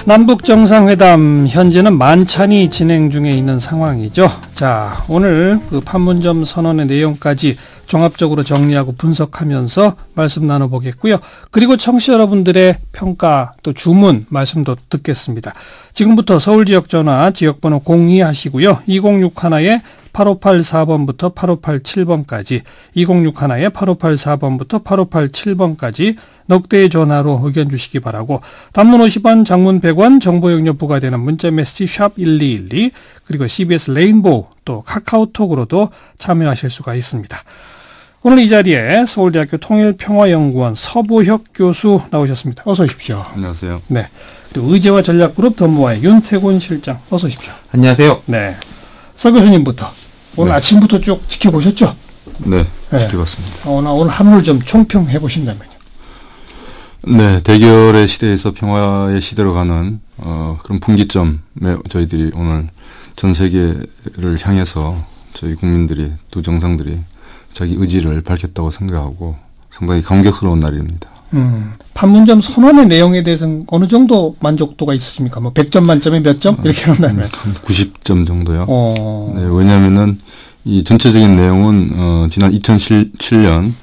남북 정상회담 현재는 만찬이 진행 중에 있는 상황이죠. 자, 오늘 그 판문점 선언의 내용까지 종합적으로 정리하고 분석하면서 말씀 나눠보겠고요. 그리고 청취자 여러분들의 평가 또 주문 말씀도 듣겠습니다. 지금부터 서울 지역 전화 지역번호 02 하시고요. 2061에 8584번부터 8587번까지 2061에 8584번부터 8587번까지 넉대의 전화로 의견 주시기 바라고, 단문 50원, 장문 100원, 정보 용료 부과되는 문자 메시지 샵 1212, 그리고 CBS 레인보우 또 카카오톡으로도 참여하실 수가 있습니다. 오늘 이 자리에 서울대학교 통일평화연구원 서보혁 교수 나오셨습니다. 어서 오십시오. 안녕하세요. 네. 또 의제와 전략그룹 덤부와의 윤태곤 실장 어서 오십시오. 안녕하세요. 네. 서 교수님부터 오늘 네. 아침부터 쭉 지켜보셨죠? 네, 지켜봤습니다. 오늘 하루를 좀 총평해 보신다면요. 네, 대결의 시대에서 평화의 시대로 가는 그런 분기점에 저희들이 오늘 전 세계를 향해서 저희 국민들이, 두 정상들이 자기 의지를 밝혔다고 생각하고 상당히 감격스러운 날입니다. 판문점 선언의 내용에 대해서는 어느 정도 만족도가 있으십니까? 뭐 100점 만점에 몇 점? 이렇게 한다면. 90점 정도요. 네, 왜냐하면은 이 전체적인 내용은 지난 2007년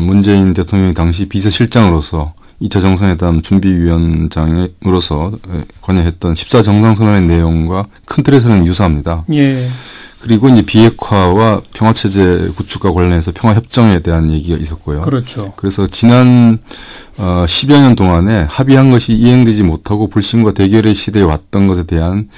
문재인 대통령이 당시 비서실장으로서 2차 정상회담 준비위원장으로서 관여했던 14정상선언의 내용과 큰 틀에서는 유사합니다. 예. 그리고 이제 비핵화와 평화체제 구축과 관련해서 평화협정에 대한 얘기가 있었고요. 그렇죠. 그래서 지난 10여 년 동안에 합의한 것이 이행되지 못하고 불신과 대결의 시대에 왔던 것에 대한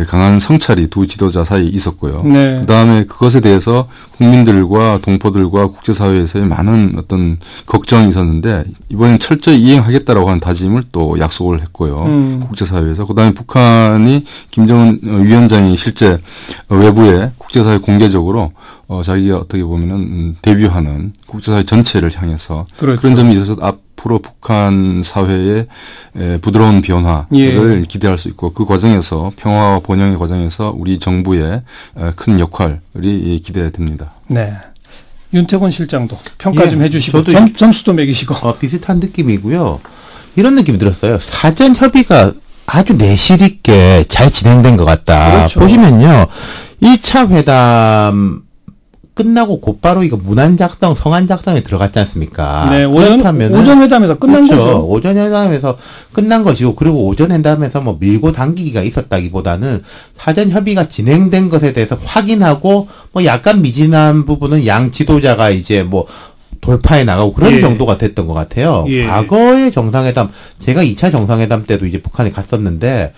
강한 성찰이 두 지도자 사이에 있었고요. 네. 그다음에 그것에 대해서 국민들과 동포들과 국제사회에서의 많은 어떤 걱정이 있었는데 이번엔 철저히 이행하겠다라고 하는 다짐을 또 약속을 했고요. 국제사회에서. 그다음에 북한이 김정은 위원장이 실제 외부에 국제사회 공개적으로 자기가 어떻게 보면은 데뷔하는 국제사회 전체를 향해서 그렇죠. 그런 점이 있어서 앞으로 북한 사회의 부드러운 변화를 기대할 수 있고, 그 과정에서 평화와 번영의 과정에서 우리 정부의 큰 역할이 기대됩니다. 네. 윤태곤 실장도 평가 좀 해주시고 점수도 매기시고. 비슷한 느낌이고요. 이런 느낌이 들었어요. 사전 협의가 아주 내실 있게 잘 진행된 것 같다. 그렇죠. 보시면요. 1차 회담 끝나고 곧바로 이거 문안 작성, 성안 작성에 들어갔지 않습니까? 네, 오전 회담에서 끝난 그렇죠. 거죠. 오전 회담에서 끝난 것이고, 그리고 오전 회담에서 뭐 밀고 당기기가 있었다기보다는 사전 협의가 진행된 것에 대해서 확인하고, 뭐 약간 미진한 부분은 양 지도자가 이제 뭐 돌파해 나가고 그런 정도가 됐던 것 같아요. 과거의 정상회담, 제가 2차 정상회담 때도 이제 북한에 갔었는데,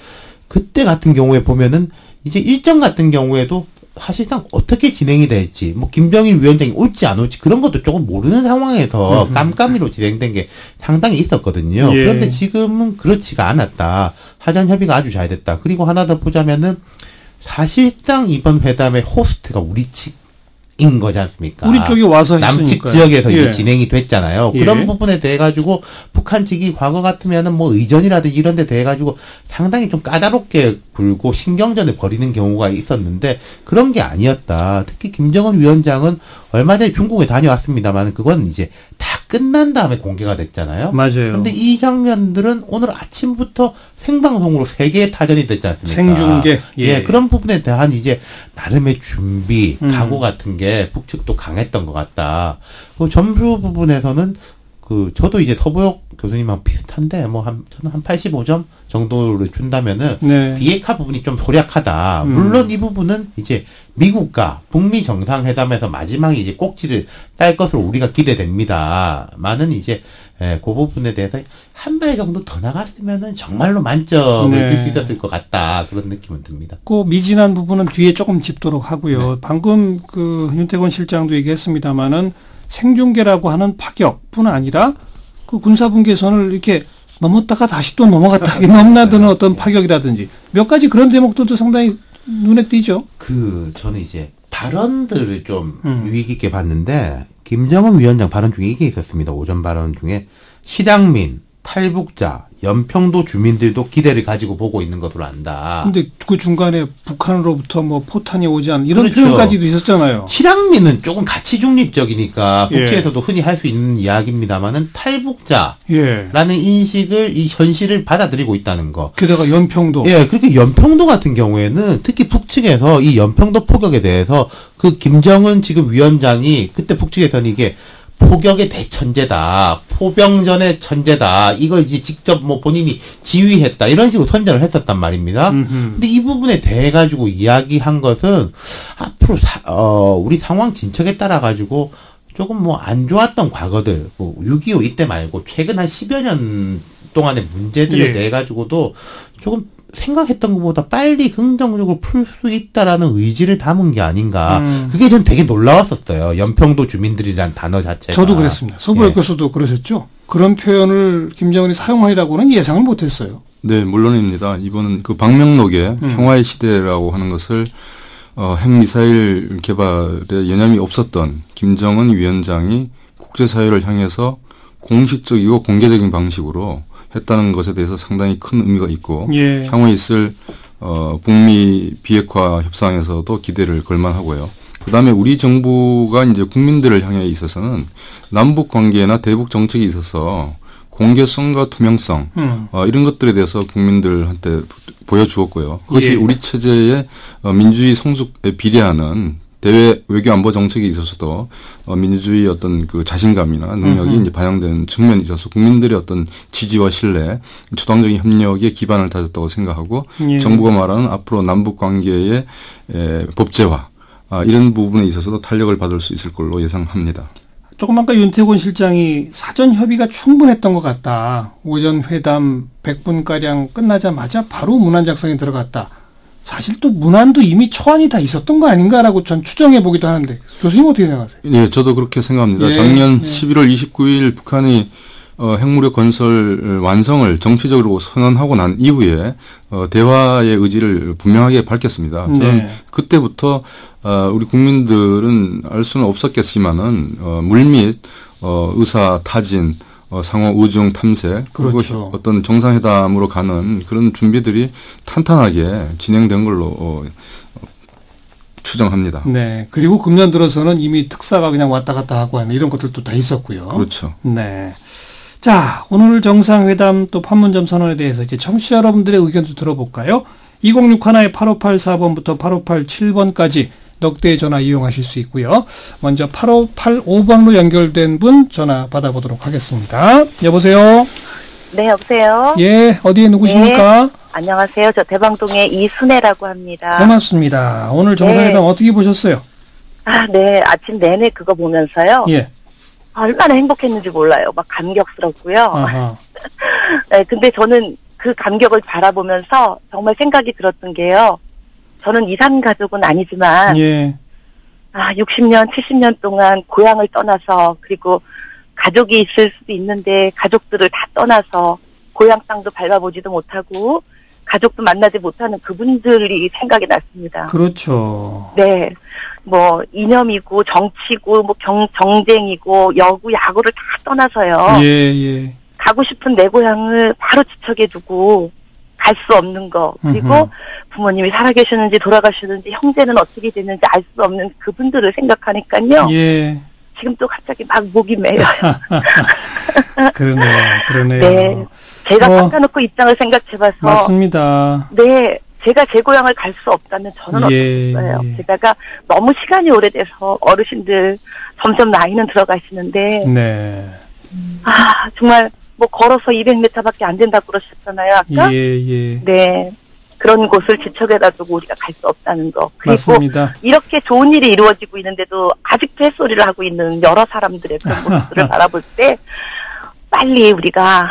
그때 같은 경우에 보면은 이제 일정 같은 경우에도 사실상 어떻게 진행이 될지, 뭐 김정일 위원장이 올지 안 올지 그런 것도 조금 모르는 상황에서 깜깜이로 진행된 게 상당히 있었거든요. 그런데 지금은 그렇지가 않았다. 사전 협의가 아주 잘 됐다. 그리고 하나 더 보자면은 사실상 이번 회담의 호스트가 우리 측인 거지 않습니까? 우리 쪽이 와서 남측 했으니까요. 지역에서 이제 진행이 됐잖아요. 그런 부분에 대해 가지고 북한 측이 과거 같으면은 뭐 의전이라든지 이런 데 대해 가지고 상당히 좀 까다롭게 굴고 신경전을 벌이는 경우가 있었는데 그런 게 아니었다. 특히 김정은 위원장은 얼마 전에 중국에 다녀왔습니다만 그건 이제 다 끝난 다음에 공개가 됐잖아요. 맞아요. 그런데 이 장면들은 오늘 아침부터 생방송으로 3개의 타전이 됐지 않습니까? 생중계. 그런 부분에 대한 이제 나름의 준비, 각오 같은 게 북측도 강했던 것 같다. 그 점수 부분에서는 저도 이제 서보혁 교수님하고 비슷한데, 저는 한 85점 정도를 준다면은, 비핵화 부분이 좀 소략하다. 물론 이 부분은 이제 미국과 북미 정상회담에서 마지막에 이제 꼭지를 딸 것으로 우리가 기대됩니다. 많은 이제, 그 부분에 대해서 한 발 정도 더 나갔으면은 정말로 만점을 줄 수 있었을 것 같다. 그런 느낌은 듭니다. 그 미진한 부분은 뒤에 조금 짚도록 하고요. 방금 윤태곤 실장도 얘기했습니다마는 생중계라고 하는 파격뿐 아니라 그 군사분계선을 이렇게 넘었다가 다시 또 넘어갔다 넘나드는 어떤 파격이라든지 몇 가지 그런 대목들도 상당히 눈에 띄죠. 저는 이제 발언들을 좀 유익 있게 봤는데 김정은 위원장 발언 중에 이게 있었습니다. 오전 발언 중에 실향민 탈북자, 연평도 주민들도 기대를 가지고 보고 있는 것으로 안다. 근데 그 중간에 북한으로부터 뭐 포탄이 오지 않은 이런 그렇죠. 표현까지도 있었잖아요. 실향민은 조금 가치 중립적이니까 예. 국제에서도 흔히 할 수 있는 이야기입니다만은 탈북자라는 예. 인식을 이 현실을 받아들이고 있다는 거. 게다가 연평도. 예, 그렇게 연평도 같은 경우에는 특히 북측에서 이 연평도 포격에 대해서 그 김정은 지금 위원장이 그때 북측에서는 이게 포격의 대천재다. 포병전의 천재다. 이걸 이제 직접 뭐 본인이 지휘했다. 이런 식으로 선전을 했었단 말입니다. 근데 이 부분에 대해 가지고 이야기한 것은 앞으로 우리 상황 진척에 따라 가지고 조금 뭐 안 좋았던 과거들, 뭐 6.25 이때 말고 최근 한 10여 년 동안의 문제들에 예. 대해 가지고도 조금 생각했던 것보다 빨리 긍정적으로 풀 수 있다라는 의지를 담은 게 아닌가. 그게 전 되게 놀라웠었어요. 연평도 주민들이란 단어 자체가. 저도 그랬습니다. 서부열 교수도 그러셨죠? 그런 표현을 김정은이 사용하리라고는 예상을 못했어요. 네, 물론입니다. 이번은 그 방명록에 평화의 시대라고 하는 것을 핵미사일 개발에 여념이 없었던 김정은 위원장이 국제사회를 향해서 공식적이고 공개적인 방식으로 했다는 것에 대해서 상당히 큰 의미가 있고 예. 향후에 있을 북미 비핵화 협상에서도 기대를 걸만하고요. 그다음에 우리 정부가 이제 국민들을 향해 있어서는 남북 관계나 대북 정책에 있어서 공개성과 투명성 이런 것들에 대해서 국민들한테 보여주었고요. 그것이 예. 우리 체제의 민주주의 성숙에 비례하는 대외 외교 안보 정책에 있어서도 민주주의 어떤 그 자신감이나 능력이 이제 반영되는 측면에 있어서 국민들의 어떤 지지와 신뢰, 초당적인 협력에 기반을 다졌다고 생각하고 예. 정부가 말하는 앞으로 남북 관계의 법제화 이런 부분에 있어서도 탄력을 받을 수 있을 걸로 예상합니다. 조금 아까 윤태곤 실장이 사전 협의가 충분했던 것 같다. 오전 회담 100분가량 끝나자마자 바로 문안 작성에 들어갔다. 사실 또 문안도 이미 초안이 다 있었던 거 아닌가라고 전 추정해 보기도 하는데 교수님 어떻게 생각하세요? 네, 저도 그렇게 생각합니다. 예, 작년 예. 11월 29일 북한이 핵무력 건설 완성을 정치적으로 선언하고 난 이후에 대화의 의지를 분명하게 밝혔습니다. 저는 네. 그때부터 우리 국민들은 알 수는 없었겠지만은 물밑 의사 타진 상호 우중 탐색 그리고 그렇죠. 어떤 정상회담으로 가는 그런 준비들이 탄탄하게 진행된 걸로 추정합니다. 네. 그리고 금년 들어서는 이미 특사가 그냥 왔다 갔다 하고 하는 이런 것들도 다 있었고요. 그렇죠. 네. 자, 오늘 정상회담 또 판문점 선언에 대해서 이제 청취자 여러분들의 의견도 들어볼까요? 2061-8584번부터 8587번까지 넉 대의 전화 이용하실 수 있고요. 먼저 8585번으로 연결된 분 전화 받아보도록 하겠습니다. 여보세요? 네, 여보세요? 예, 어디에 누구십니까? 네, 안녕하세요. 저 대방동의 이순애라고 합니다. 고맙습니다. 오늘 정상회담 네. 어떻게 보셨어요? 아, 네. 아침 내내 그거 보면서요. 예. 얼마나 행복했는지 몰라요. 막 감격스럽고요. 아하. 네, 근데 저는 그 감격을 바라보면서 정말 생각이 들었던 게요. 저는 이산가족은 아니지만, 예. 60년, 70년 동안 고향을 떠나서, 그리고 가족이 있을 수도 있는데, 가족들을 다 떠나서, 고향 땅도 밟아보지도 못하고, 가족도 만나지 못하는 그분들이 생각이 났습니다. 그렇죠. 네. 뭐, 이념이고, 정치고, 뭐, 경쟁이고, 여구, 야구를 다 떠나서요. 예, 예. 가고 싶은 내 고향을 바로 지척에 두고, 갈 수 없는 거. 그리고 부모님이 살아계시는지 돌아가시는지 형제는 어떻게 됐는지 알 수 없는 그분들을 생각하니까요. 예. 지금 또 갑자기 막 목이 메여요. 그러네요. 네. 제가 바꿔놓고 입장을 생각해봐서. 맞습니다. 네. 제가 제 고향을 갈 수 없다면 저는 예, 어떻겠어요. 예. 게다가 너무 시간이 오래돼서 어르신들 점점 나이는 들어가시는데. 네. 정말 뭐 걸어서 200m밖에 안 된다고 그러셨잖아요. 아까. 예. 네. 그런 곳을 지척해가지고 우리가 갈 수 없다는 거. 그리고 맞습니다. 이렇게 좋은 일이 이루어지고 있는데도 아직도 햇소리를 하고 있는 여러 사람들의 그런 모습들을 바라볼 때 빨리 우리가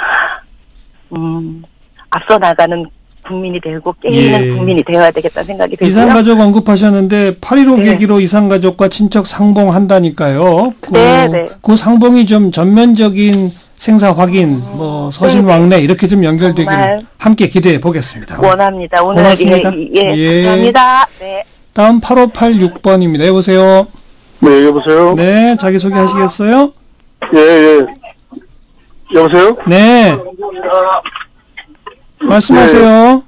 앞서 나가는 국민이 되고 깨있는 예. 국민이 되어야 되겠다는 생각이 들고요. 이산가족 언급하셨는데 8.15 네. 계기로 이산가족과 친척 상봉한다니까요. 네. 그 상봉이 좀 전면적인 생사 확인, 뭐 서신 네네. 왕래 이렇게 좀 연결되기를 정말 함께 기대해 보겠습니다. 원합니다. 오늘 고맙습니다. 예, 감사합니다. 네. 다음 8586번입니다. 여보세요? 네, 여보세요? 네, 자기소개 하시겠어요? 예. 여보세요? 네. 말씀하세요.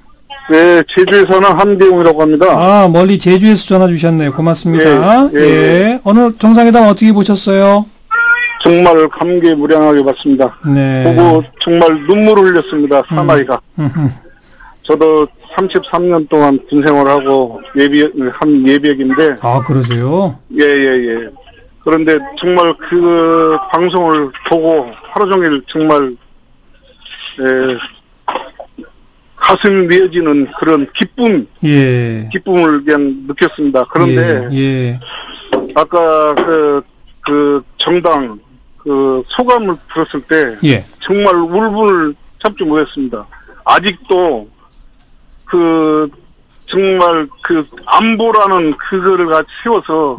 네, 제주에 사는 한대웅이라고 합니다. 아, 멀리 제주에서 전화 주셨네요. 고맙습니다. 예. 오늘 정상회담 어떻게 보셨어요? 정말 감개무량하게 봤습니다. 네. 보고 정말 눈물을 흘렸습니다. 사나이가. 저도 33년 동안 군 생활하고 한 예비역인데. 아, 그러세요? 예. 그런데 정말 그 방송을 보고 하루 종일 정말 가슴이 메어지는 그런 기쁨을 그냥 느꼈습니다. 그런데 아까 그 정당 그 소감을 들었을 때 정말 울분을 참지 못했습니다. 아직도 그 정말 그 안보라는 그거를 같이 세워서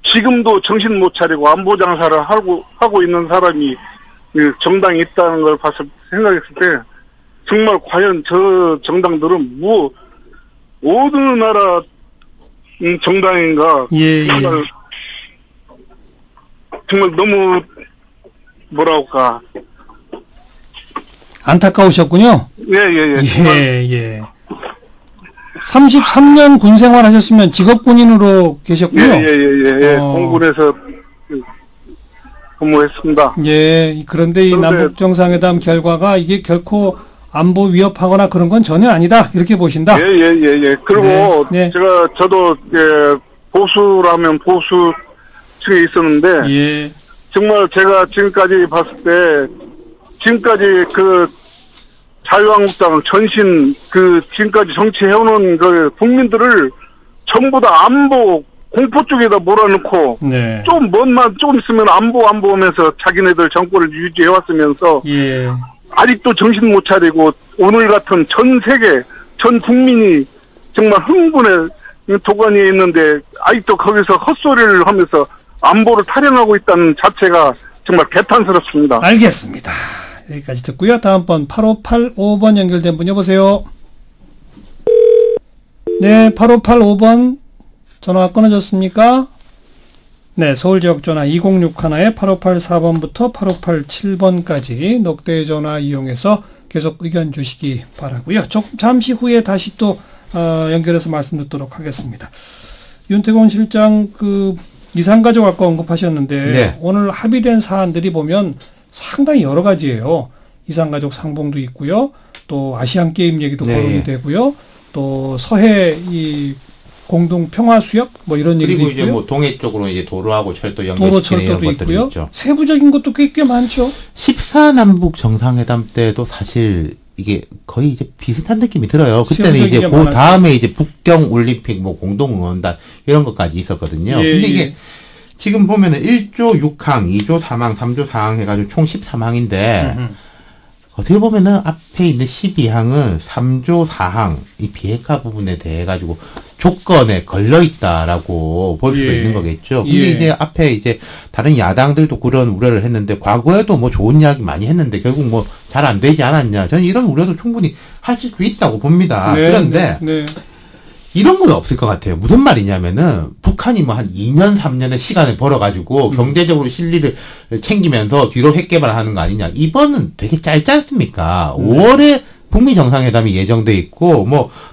지금도 정신 못 차리고 안보 장사를 하고 있는 사람이 정당이 있다는 걸 생각했을 때 정말 과연 저 정당들은 어느 나라 정당인가 정말 너무 뭐랄까 안타까우셨군요. 예. 33년 군 생활하셨으면 직업군인으로 계셨군요. 예. 공군에서 근무했습니다. 그런데 이 남북 정상회담 결과가 이게 결코 안보 위협하거나 그런 건 전혀 아니다. 이렇게 보신다. 예. 그리고 저도 보수라면 보수층에 있었는데 정말 제가 지금까지 봤을 때 지금까지 그 자유한국당 전신 지금까지 정치해오는 그 국민들을 전부 다 안보 공포 쪽에다 몰아넣고 좀 있으면 안보 하면서 자기네들 정권을 유지해왔으면서 아직도 정신 못 차리고 오늘 같은 전 세계 전 국민이 정말 흥분의 도가니에 있는데 아직도 거기서 헛소리를 하면서 안보를 타령하고 있다는 자체가 정말 개탄스럽습니다. 알겠습니다. 여기까지 듣고요. 다음 번 8585번 연결된 분 여보세요. 네, 8585번 전화 끊어졌습니까? 네, 서울 지역 전화 2061에 8584번부터 8587번까지 녹대 전화 이용해서 계속 의견 주시기 바라고요. 잠시 후에 다시 또 연결해서 말씀 듣도록 하겠습니다. 윤태곤 실장 이산가족 아까 언급하셨는데 오늘 합의된 사안들이 보면 상당히 여러 가지예요. 이산가족 상봉도 있고요. 또 아시안게임 얘기도 거론이 되고요. 또 서해 공동 평화 수역 이런 얘기도 있고요. 그리고 이제 동해 쪽으로 이제 도로하고 철도 연결시키는 이런 것들이 있죠. 세부적인 것도 꽤 많죠. 14남북 정상회담 때도 사실 이게 거의 이제 비슷한 느낌이 들어요. 그때는 이제 그 다음에 이제 북경 올림픽 공동 응원단 이런 것까지 있었거든요. 근데 이게 지금 보면은 1조 6항, 2조 3항, 3조 4항 해가지고 총 13항인데, 어떻게 보면은 앞에 있는 12항은 3조 4항, 이 비핵화 부분에 대해 가지고 조건에 걸려있다라고 볼 수도 있는 거겠죠. 근데 이제 앞에 이제 다른 야당들도 그런 우려를 했는데, 과거에도 좋은 이야기 많이 했는데, 결국 잘 안 되지 않았냐. 저는 이런 우려도 충분히 하실 수 있다고 봅니다. 그런데, 이런 건 없을 것 같아요. 무슨 말이냐면은 북한이 한 2년 3년의 시간을 벌어가지고 경제적으로 실리를 챙기면서 뒤로 핵개발하는 거 아니냐. 이번은 되게 짧지 않습니까? 5월에 북미 정상회담이 예정돼 있고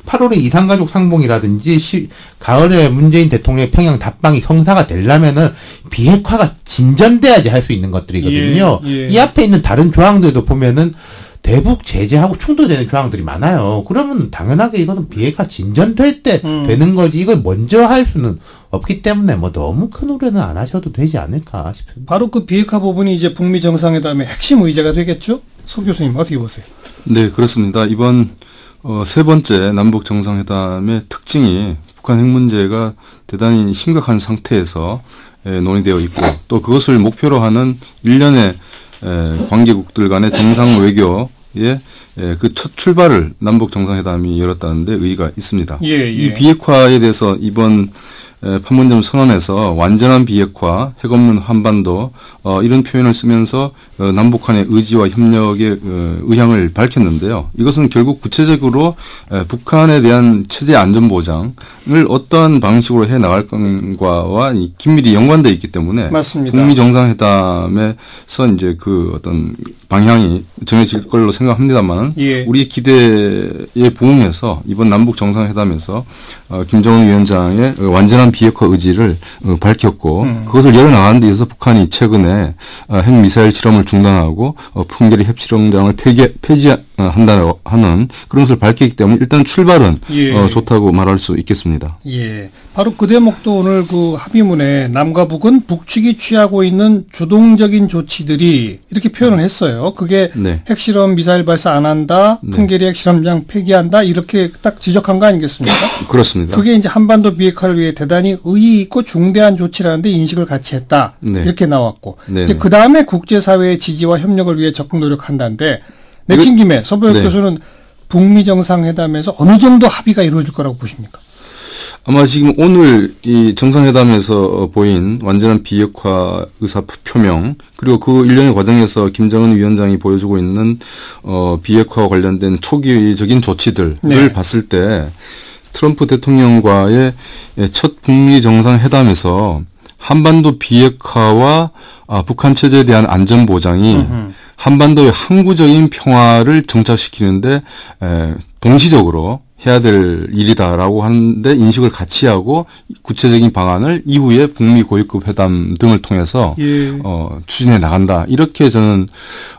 8월에 이산가족 상봉이라든지 가을에 문재인 대통령의 평양 답방이 성사가 되려면은 비핵화가 진전돼야지 할 수 있는 것들이거든요. 이 앞에 있는 다른 조항들도 보면은 대북 제재하고 충돌되는 조항들이 많아요. 그러면 당연하게 이거는 비핵화 진전될 때 되는 거지 이걸 먼저 할 수는 없기 때문에 너무 큰 우려는 안 하셔도 되지 않을까 싶습니다. 바로 그 비핵화 부분이 이제 북미 정상회담의 핵심 의제가 되겠죠? 소 교수님 어떻게 보세요? 네, 그렇습니다. 이번 세 번째 남북 정상회담의 특징이 북한 핵 문제가 대단히 심각한 상태에서 논의되어 있고 또 그것을 목표로 하는 일련의 관계국들 간의 정상 외교의 그 첫 출발을 남북 정상회담이 열었다는데 의의가 있습니다. 예. 이 비핵화에 대해서 이번 판문점 선언에서 완전한 비핵화, 핵 없는 한반도 이런 표현을 쓰면서 남북 간의 의지와 협력의 의향을 밝혔는데요. 이것은 결국 구체적으로 북한에 대한 체제 안전 보장을 어떠한 방식으로 해 나갈 건가와 긴밀히 연관되어 있기 때문에 맞습니다. 북미 정상회담에서 이제 그 어떤 방향이 정해질 걸로 생각합니다만 예. 우리 기대에 부응해서 이번 남북 정상회담에서 김정은 위원장의 완전한 비핵화 의지를 밝혔고 그것을 열어나가는 데 있어서 북한이 최근에 핵미사일 실험을 중단하고 풍계리 핵실험장을 폐지한다는 하는 그런 것을 밝혔기 때문에 일단 출발은 예. 좋다고 말할 수 있겠습니다. 예. 바로 그 대목도 오늘 그 합의문에 남과 북은 북측이 취하고 있는 주동적인 조치들이 이렇게 표현을 했어요. 그게 네. 핵실험 미사일 발사 안 한다, 풍계리 핵실험장 폐기한다 이렇게 딱 지적한 거 아니겠습니까? 그렇습니다. 그게 이제 한반도 비핵화를 위해 대단히 의의 있고 중대한 조치라는데 인식을 같이 했다. 네. 이렇게 나왔고 네. 이제 그 다음에 국제사회의 지지와 협력을 위해 적극 노력한다는데 내친 김에 서보혁 네. 교수는 북미 정상회담에서 어느 정도 합의가 이루어질 거라고 보십니까? 아마 지금 오늘 이 정상회담에서 보인 완전한 비핵화 의사 표명 그리고 그 일련의 과정에서 김정은 위원장이 보여주고 있는 비핵화와 관련된 초기적인 조치들을 네. 봤을 때 트럼프 대통령과의 첫 북미 정상회담에서 한반도 비핵화와 북한 체제에 대한 안전 보장이 한반도의 항구적인 평화를 정착시키는데 동시적으로 해야 될 일이다라고 하는데 인식을 같이 하고 구체적인 방안을 이후에 북미 고위급 회담 등을 통해서 예. 추진해 나간다. 이렇게 저는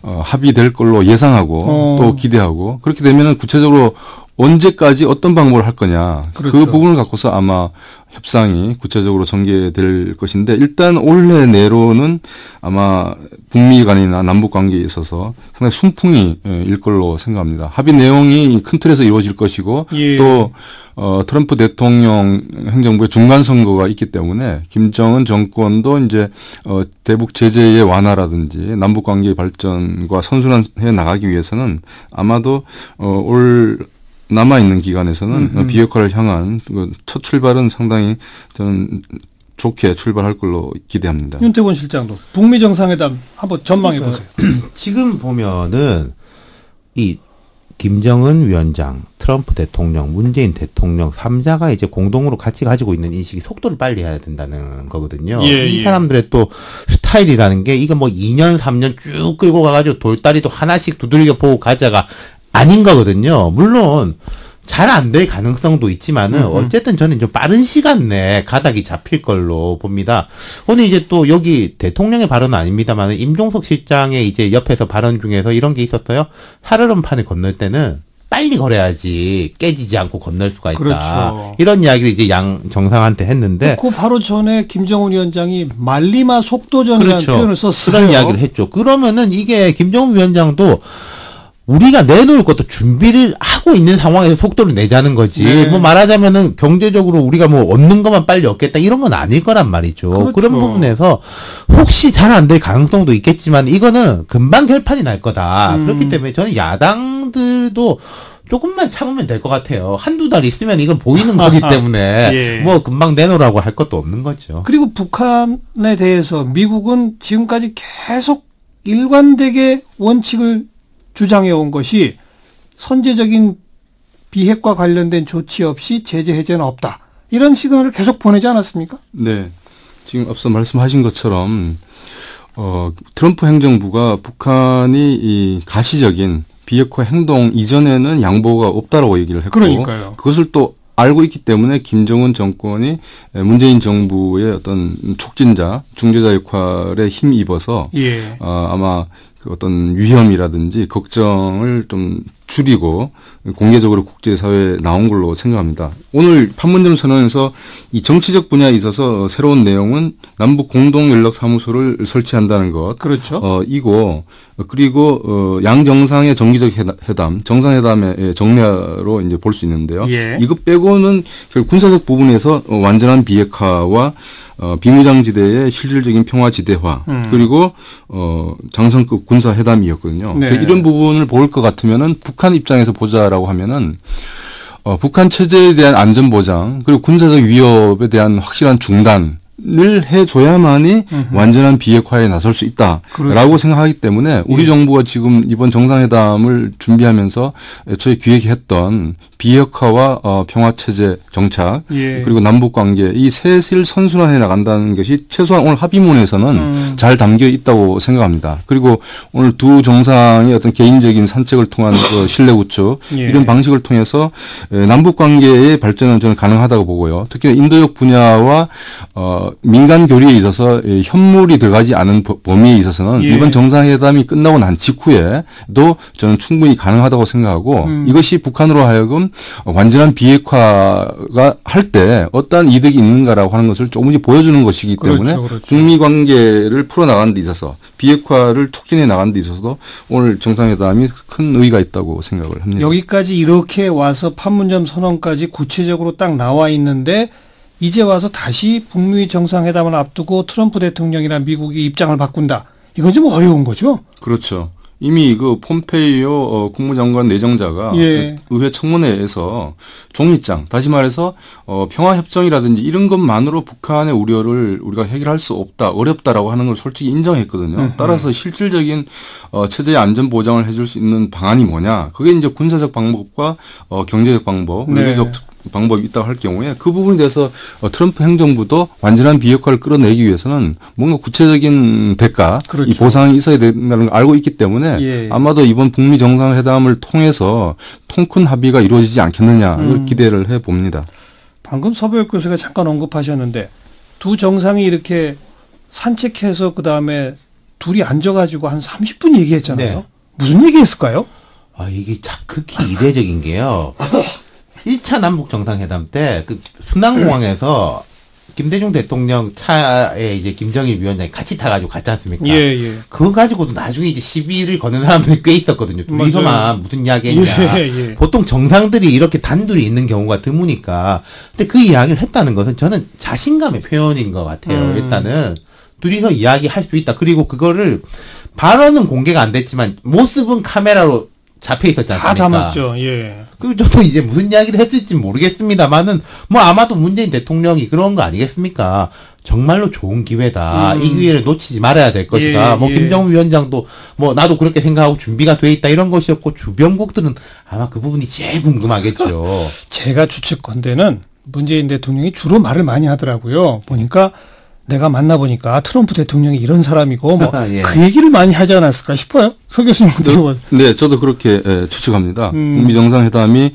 합의될 걸로 예상하고 또 기대하고 그렇게 되면은 구체적으로 언제까지 어떤 방법을 할 거냐. 그렇죠. 그 부분을 갖고서 아마 협상이 구체적으로 전개될 것인데 일단 올해 내로는 아마 북미 간이나 남북 관계에 있어서 상당히 순풍이 일 걸로 생각합니다. 합의 내용이 큰 틀에서 이루어질 것이고 예. 또 트럼프 대통령 행정부의 중간 선거가 있기 때문에 김정은 정권도 이제 대북 제재의 완화라든지 남북 관계의 발전과 선순환해 나가기 위해서는 아마도 올 남아있는 기간에서는 비핵화를 향한 첫 출발은 상당히 저는 좋게 출발할 걸로 기대합니다. 윤태곤 실장도 북미 정상회담 한번 전망해 보세요. 지금 보면은 이 김정은 위원장, 트럼프 대통령, 문재인 대통령 3자가 이제 공동으로 같이 가지고 있는 인식이 속도를 빨리 해야 된다는 거거든요. 예, 이 예. 사람들의 또 스타일이라는 게 이거 뭐 2년, 3년 쭉 끌고 가가지고 돌다리도 하나씩 두들겨 보고 가자가 아닌 거거든요. 물론 잘 안 될 가능성도 있지만은 어쨌든 저는 좀 빠른 시간 내에 가닥이 잡힐 걸로 봅니다. 오늘 이제 또 여기 대통령의 발언은 아닙니다만 임종석 실장의 이제 옆에서 발언 중에서 이런 게 있었어요. 살얼음판을 건널 때는 빨리 걸어야지 깨지지 않고 건널 수가 있다. 그렇죠. 이런 이야기를 이제 양 정상한테 했는데 그 바로 전에 김정은 위원장이 말리마 속도전이라는 그렇죠. 표현을 썼어요. 그런 이야기를 했죠. 그러면은 이게 김정은 위원장도 우리가 내놓을 것도 준비를 하고 있는 상황에서 속도를 내자는 거지. 네. 뭐 말하자면은 경제적으로 우리가 뭐 얻는 것만 빨리 얻겠다 이런 건 아닐 거란 말이죠. 그렇죠. 그런 부분에서 혹시 잘 안 될 가능성도 있겠지만 이거는 금방 결판이 날 거다. 그렇기 때문에 저는 야당들도 조금만 참으면 될 것 같아요. 한두 달 있으면 이건 보이는 거기 때문에 예. 뭐 금방 내놓으라고 할 것도 없는 거죠. 그리고 북한에 대해서 미국은 지금까지 계속 일관되게 원칙을 주장해 온 것이 선제적인 비핵화 관련된 조치 없이 제재 해제는 없다. 이런 시그널을 계속 보내지 않았습니까? 네. 지금 앞서 말씀하신 것처럼 트럼프 행정부가 북한이 이 가시적인 비핵화 행동 이전에는 양보가 없다라고 얘기를 했고 그러니까요. 그것을 또 알고 있기 때문에 김정은 정권이 문재인 정부의 어떤 촉진자, 중재자 역할에 힘입어서 예. 아마 그 어떤 위험이라든지 걱정을 좀 줄이고 공개적으로 국제사회에 나온 걸로 생각합니다. 오늘 판문점 선언에서 이 정치적 분야에 있어서 새로운 내용은 남북 공동연락사무소를 설치한다는 것. 그렇죠. 이고 그리고 양 정상의 정기적 회담, 정상회담의 정례로 이제 볼 수 있는데요. 예. 이것 빼고는 결국 군사적 부분에서 완전한 비핵화와 비무장지대의 실질적인 평화지대화 그리고 장성급 군사회담이었거든요. 네. 그러니까 이런 부분을 볼 것 같으면은 북한 입장에서 보자라고 하면은 북한 체제에 대한 안전 보장 그리고 군사적 위협에 대한 확실한 중단을 해줘야만이 완전한 비핵화에 나설 수 있다라고 그렇죠. 생각하기 때문에 우리 예. 정부가 지금 이번 정상회담을 준비하면서 애초에 기획했던 비핵화와 평화체제 정착 예. 그리고 남북관계 이 셋을 선순환해 나간다는 것이 최소한 오늘 합의문에서는 잘 담겨 있다고 생각합니다. 그리고 오늘 두 정상의 어떤 개인적인 산책을 통한 신뢰 구축 예. 이런 방식을 통해서 남북관계의 발전은 저는 가능하다고 보고요. 특히 인도적 분야와 민간 교류에 있어서 현물이 들어가지 않은 범위에 있어서는 예. 이번 정상회담이 끝나고 난 직후에도 저는 충분히 가능하다고 생각하고 이것이 북한으로 하여금 완전한 비핵화가 할 때 어떠한 이득이 있는가라고 하는 것을 조금씩 보여주는 것이기 때문에 그렇죠, 그렇죠. 북미 관계를 풀어나가는 데 있어서 비핵화를 촉진해 나가는 데 있어서도 오늘 정상회담이 큰 의의가 있다고 생각을 합니다. 여기까지 이렇게 와서 판문점 선언까지 구체적으로 딱 나와 있는데 이제 와서 다시 북미 정상회담을 앞두고 트럼프 대통령이나 미국이 입장을 바꾼다. 이건 좀 어려운 거죠? 그렇죠. 이미 그 폼페이오 국무장관 내정자가 예. 의회 청문회에서 종이장, 다시 말해서 평화협정이라든지 이런 것만으로 북한의 우려를 우리가 해결할 수 없다, 어렵다라고 하는 걸 솔직히 인정했거든요. 따라서 실질적인 체제의 안전 보장을 해줄 수 있는 방안이 뭐냐? 그게 이제 군사적 방법과 경제적 방법, 네. 외교적 방법이 있다고 할 경우에 그 부분에 대해서 트럼프 행정부도 완전한 비핵화를 끌어내기 위해서는 뭔가 구체적인 대가, 그렇죠. 이 보상이 있어야 된다는 걸 알고 있기 때문에 예. 아마도 이번 북미 정상회담을 통해서 통큰 합의가 이루어지지 않겠느냐 기대를 해봅니다. 방금 서보혁 교수가 잠깐 언급하셨는데 두 정상이 이렇게 산책해서 그다음에 둘이 앉아가지고 한 30분 얘기했잖아요. 네. 무슨 얘기했을까요? 이게 참 극히 이례적인 게요. 1차 남북 정상회담 때 그 순환공항에서 김대중 대통령 차에 이제 김정일 위원장이 같이 타가지고 갔지 않습니까? 예. 그거 가지고도 나중에 이제 시비를 거는 사람들이 꽤 있었거든요. 둘이서만 무슨 이야기 했냐. 예. 보통 정상들이 이렇게 단둘이 있는 경우가 드무니까. 근데 그 이야기를 했다는 것은 저는 자신감의 표현인 것 같아요. 일단은 둘이서 이야기할 수 있다. 그리고 그거를 발언은 공개가 안 됐지만 모습은 카메라로 잡혀 있었지 않습니까? 다 담았죠. 예. 그리고 저도 이제 무슨 이야기를 했을지 모르겠습니다만은 뭐 아마도 문재인 대통령이 그런 거 아니겠습니까? 정말로 좋은 기회다. 이 기회를 놓치지 말아야 될 것이다. 예, 뭐 예. 김정은 위원장도 뭐 나도 그렇게 생각하고 준비가 돼 있다 이런 것이었고 주변국들은 아마 그 부분이 제일 궁금하겠죠. 제가 추측컨대는 문재인 대통령이 주로 말을 많이 하더라고요. 보니까 내가 만나보니까 트럼프 대통령이 이런 사람이고 뭐 예. 그 얘기를 많이 하지 않았을까 싶어요. 서 교수님 들어봐. 네, 저도 그렇게 추측합니다. 북미 정상회담이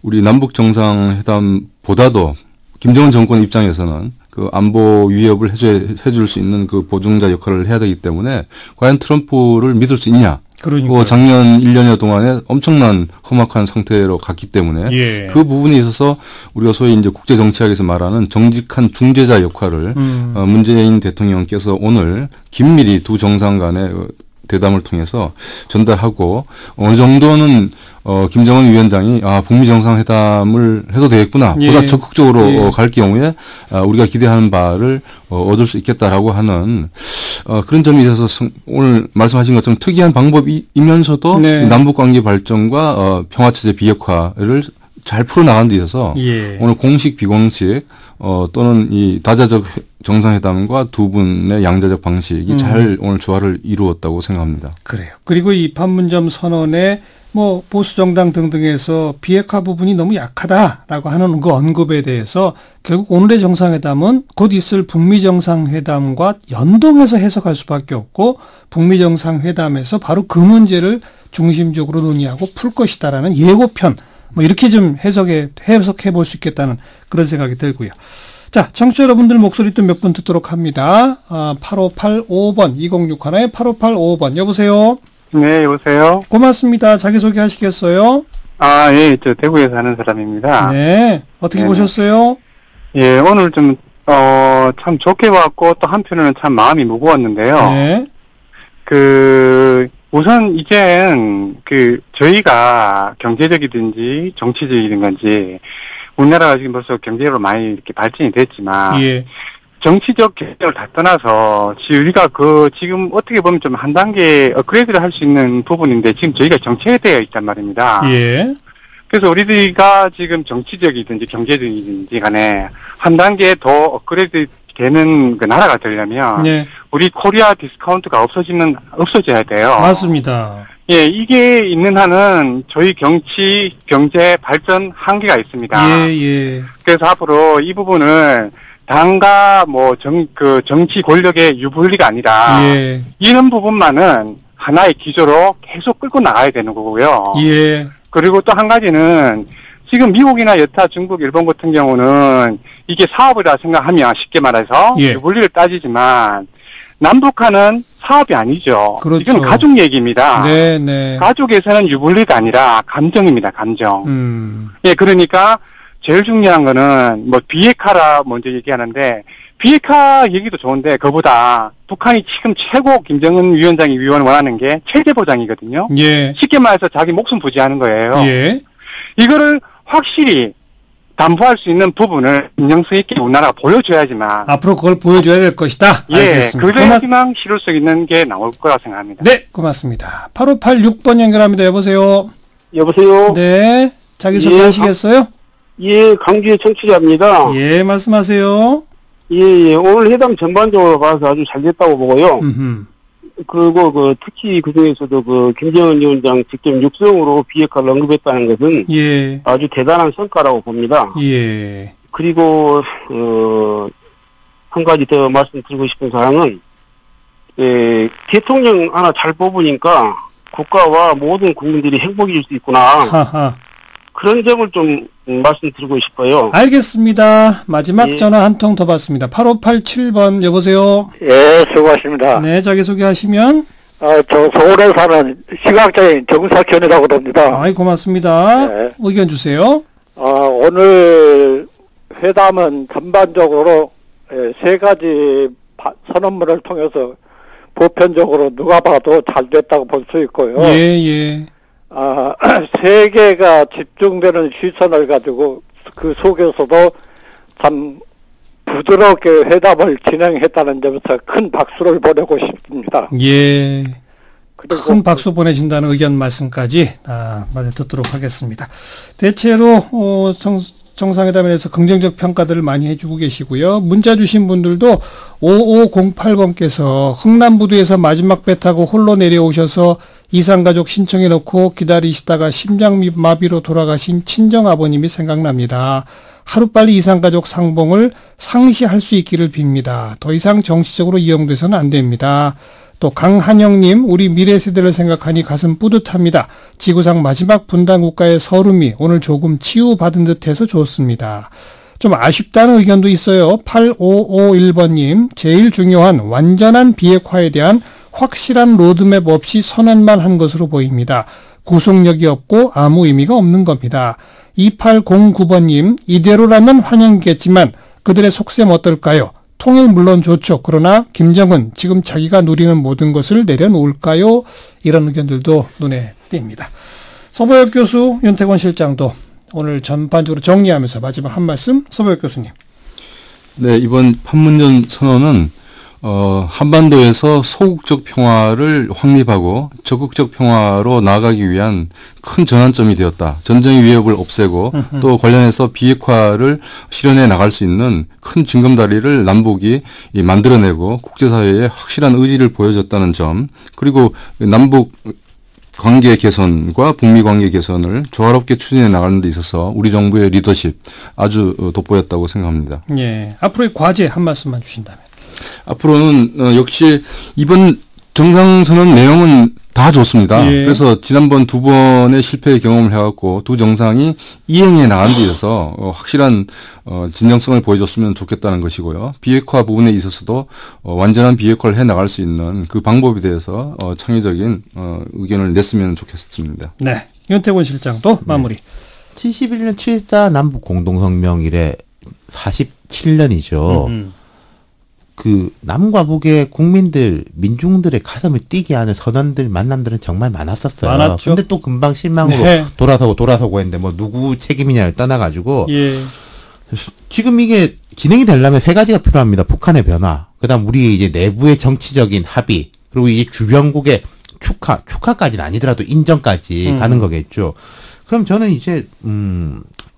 우리 남북 정상회담보다도 김정은 정권 입장에서는 그 안보 위협을 해줄 수 있는 그 보증자 역할을 해야 되기 때문에 과연 트럼프를 믿을 수 있냐? 그러니까 작년 1년여 동안에 엄청난 험악한 상태로 갔기 때문에 예. 그 부분에 있어서 우리가 소위 이제 국제 정치학에서 말하는 정직한 중재자 역할을 문재인 대통령께서 오늘 긴밀히 두 정상 간의 대담을 통해서 전달하고 어느 정도는 김정은 위원장이 북미 정상회담을 해도 되겠구나 보다 예. 적극적으로 갈 경우에 우리가 기대하는 바를 얻을 수 있겠다라고 하는 그런 점에 있어서 오늘 말씀하신 것처럼 특이한 방법이면서도 네. 남북관계 발전과 평화체제 비핵화를 잘 풀어나가는 데 있어서 예. 오늘 공식 비공식 또는 이 다자적 정상회담과 두 분의 양자적 방식이 잘 오늘 조화를 이루었다고 생각합니다. 그래요. 그리고 이 판문점 선언에 뭐 보수 정당 등등에서 비핵화 부분이 너무 약하다라고 하는 그 언급에 대해서 결국 오늘의 정상회담은 곧 있을 북미 정상회담과 연동해서 해석할 수밖에 없고 북미 정상회담에서 바로 그 문제를 중심적으로 논의하고 풀 것이다라는 예고편 뭐 이렇게 좀 해석해 볼 수 있겠다는 그런 생각이 들고요. 자, 청취자 여러분들 목소리 또 몇 분 듣도록 합니다. 8585번 2061에 8585번 여보세요. 네, 여보세요? 고맙습니다. 자기소개 하시겠어요? 예, 저 대구에 사는 사람입니다. 네. 어떻게 네네. 보셨어요? 예, 오늘 좀, 참 좋게 봤고, 또 한편으로는 참 마음이 무거웠는데요. 네. 우선 이젠, 저희가 경제적이든지 정치적이든 건지, 우리나라가 지금 벌써 경제적으로 많이 이렇게 발전이 됐지만, 예. 정치적 결정을 다 떠나서 우리가 지금 어떻게 보면 좀 한 단계 업그레이드를 할 수 있는 부분인데 지금 저희가 정체되어 있단 말입니다. 예. 그래서 우리가 지금 정치적이든지 경제적이든지 간에 한 단계 더 업그레이드 되는 그 나라가 되려면 네. 우리 코리아 디스카운트가 없어져야 돼요. 맞습니다. 예, 이게 있는 한은 저희 정치, 경제 발전 한계가 있습니다. 예. 그래서 앞으로 이 부분을 당과 정치 권력의 유불리가 아니라 예. 이런 부분만은 하나의 기조로 계속 끌고 나가야 되는 거고요. 예. 그리고 또 한 가지는 지금 미국이나 여타 중국, 일본 같은 경우는 이게 사업이라 생각하면 쉽게 말해서 예. 유불리를 따지지만 남북한은 사업이 아니죠. 그렇죠. 이건 가족 얘기입니다. 네. 가족에서는 유불리가 아니라 감정입니다. 감정. 예, 그러니까 제일 중요한 거는 비핵화라 먼저 얘기하는데 비핵화 얘기도 좋은데 그보다 북한이 지금 최고 김정은 위원장이 원하는 게 체제 보장이거든요. 예. 쉽게 말해서 자기 목숨 부지하는 거예요. 예. 이거를 확실히 담보할 수 있는 부분을 진정성 있게 우리나라가 보여줘야지만 앞으로 그걸 보여줘야 될 것이다. 예, 알겠습니다. 그래야지만 실효성 있는 게 나올 거라 생각합니다. 네, 고맙습니다. 8586번 연결합니다. 여보세요. 여보세요. 네, 자기소개하시겠어요? 예, 강주의 청취자입니다. 예, 말씀하세요. 예, 오늘 회담 전반적으로 봐서 아주 잘 됐다고 보고요. 그리고 특히 그 중에서도 김정은 위원장 직접 육성으로 비핵화를 언급했다는 것은 예. 아주 대단한 성과라고 봅니다. 예. 그리고 한 가지 더 말씀드리고 싶은 사항은 대통령 하나 잘 뽑으니까 국가와 모든 국민들이 행복해질 수 있구나. 하하. 그런 점을 좀 말씀드리고 싶어요. 알겠습니다. 마지막 예. 전화 한 통 더 받습니다. 8587번 여보세요. 예, 수고하십니다. 네, 자기소개하시면. 저 서울에 사는 시각장애인 정석현이라고 합니다. 아이, 고맙습니다. 네. 의견 주세요. 오늘 회담은 전반적으로 세 가지 선언문을 통해서 보편적으로 누가 봐도 잘 됐다고 볼 수 있고요. 예. 세계가 집중되는 시선을 가지고 그 속에서도 참 부드럽게 회담을 진행했다는 점에서 큰 박수를 보내고 싶습니다. 예. 큰 박수 보내신다는 의견 말씀까지 마저 듣도록 하겠습니다. 대체로 정상회담에 대해서 긍정적 평가들을 많이 해주고 계시고요. 문자 주신 분들도 5508번께서 흥남부두에서 마지막 배 타고 홀로 내려오셔서 이산가족 신청해 놓고 기다리시다가 심장마비로 돌아가신 친정아버님이 생각납니다. 하루빨리 이산가족 상봉을 상시할 수 있기를 빕니다. 더 이상 정치적으로 이용돼서는 안 됩니다. 또 강한영님, 우리 미래 세대를 생각하니 가슴 뿌듯합니다. 지구상 마지막 분단 국가의 서름이 오늘 조금 치유받은 듯해서 좋습니다. 좀 아쉽다는 의견도 있어요. 8551번님, 제일 중요한 완전한 비핵화에 대한 확실한 로드맵 없이 선언만 한 것으로 보입니다. 구속력이 없고 아무 의미가 없는 겁니다. 2809번님, 이대로라면 환영이겠지만 그들의 속셈 어떨까요? 통일 물론 좋죠. 그러나 김정은 지금 자기가 누리는 모든 것을 내려놓을까요? 이런 의견들도 눈에 띕니다. 서보혁 교수, 윤태권 실장도 오늘 전반적으로 정리하면서 마지막 한 말씀, 서보혁 교수님. 네, 이번 판문점 선언은 한반도에서 소극적 평화를 확립하고 적극적 평화로 나아가기 위한 큰 전환점이 되었다. 전쟁의 위협을 없애고 또 관련해서 비핵화를 실현해 나갈 수 있는 큰 징검다리를 남북이 만들어내고 국제사회에 확실한 의지를 보여줬다는 점, 그리고 남북 관계 개선과 북미 관계 개선을 조화롭게 추진해 나가는 데 있어서 우리 정부의 리더십 아주 돋보였다고 생각합니다. 예, 앞으로의 과제 한 말씀만 주신다면. 앞으로는 역시 이번 정상선언 내용은 다 좋습니다. 예. 그래서 지난번 두 번의 실패 경험을 해갖고 두 정상이 이행해 나가는 데 있어서 확실한 진정성을 보여줬으면 좋겠다는 것이고요. 비핵화 부분에 있어서도 완전한 비핵화를 해 나갈 수 있는 그 방법에 대해서 창의적인 의견을 냈으면 좋겠습니다. 네, 윤태권 실장도 마무리. 71년 7.4 남북 공동성명 이래 47년이죠. 그 남과 북의 국민들, 민중들의 가슴을 뛰게 하는 선언들, 만남들은 정말 많았었어요. 많았죠. 근데 또 금방 실망으로 네. 돌아서고 했는데 뭐 누구 책임이냐를 떠나가지고 예. 지금 이게 진행이 되려면 세 가지가 필요합니다. 북한의 변화, 그다음 우리 이제 내부의 정치적인 합의, 그리고 이제 주변국의 축하까지는 아니더라도 인정까지 가는 거겠죠. 그럼 저는 이제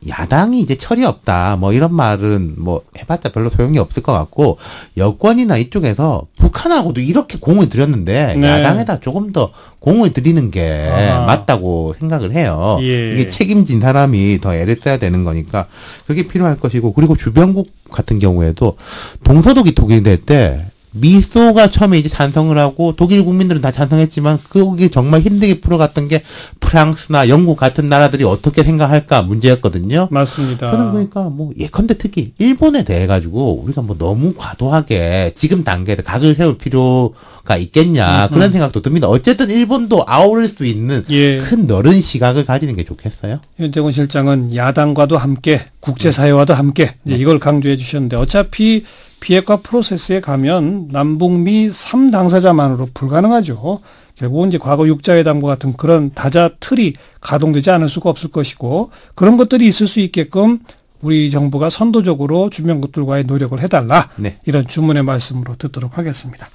야당이 이제 철이 없다 뭐 이런 말은 뭐 해봤자 별로 소용이 없을 것 같고, 여권이나 이쪽에서 북한하고도 이렇게 공을 들였는데 네. 야당에다 조금 더 공을 들이는 게 맞다고 생각을 해요. 예. 이게 책임진 사람이 더 애를 써야 되는 거니까 그게 필요할 것이고, 그리고 주변국 같은 경우에도 동서독이 독일될 때 미소가 처음에 이제 찬성을 하고 독일 국민들은 다 찬성했지만 그게 정말 힘들게 풀어갔던 게 프랑스나 영국 같은 나라들이 어떻게 생각할까 문제였거든요. 맞습니다. 저는 그러니까 뭐 예컨대 특히 일본에 대해 가지고 우리가 뭐 너무 과도하게 지금 단계에서 각을 세울 필요가 있겠냐 그런 생각도 듭니다. 어쨌든 일본도 아우를 수 있는 예. 큰 넓은 시각을 가지는 게 좋겠어요. 윤태곤 실장은 야당과도 함께 국제사회와도 함께 이제 이걸 강조해 주셨는데, 어차피 비핵화 프로세스에 가면 남북미 3당사자만으로 불가능하죠. 결국은 이제 과거 육자회담과 같은 그런 다자 틀이 가동되지 않을 수가 없을 것이고, 그런 것들이 있을 수 있게끔 우리 정부가 선도적으로 주변국들과의 노력을 해달라. 네. 이런 주문의 말씀으로 듣도록 하겠습니다.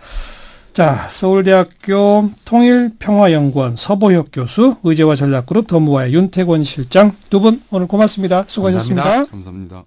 자, 서울대학교 통일평화연구원 서보혁 교수, 의제와 전략그룹 더모아의 윤태곤 실장 두 분 오늘 고맙습니다. 수고하셨습니다. 감사합니다.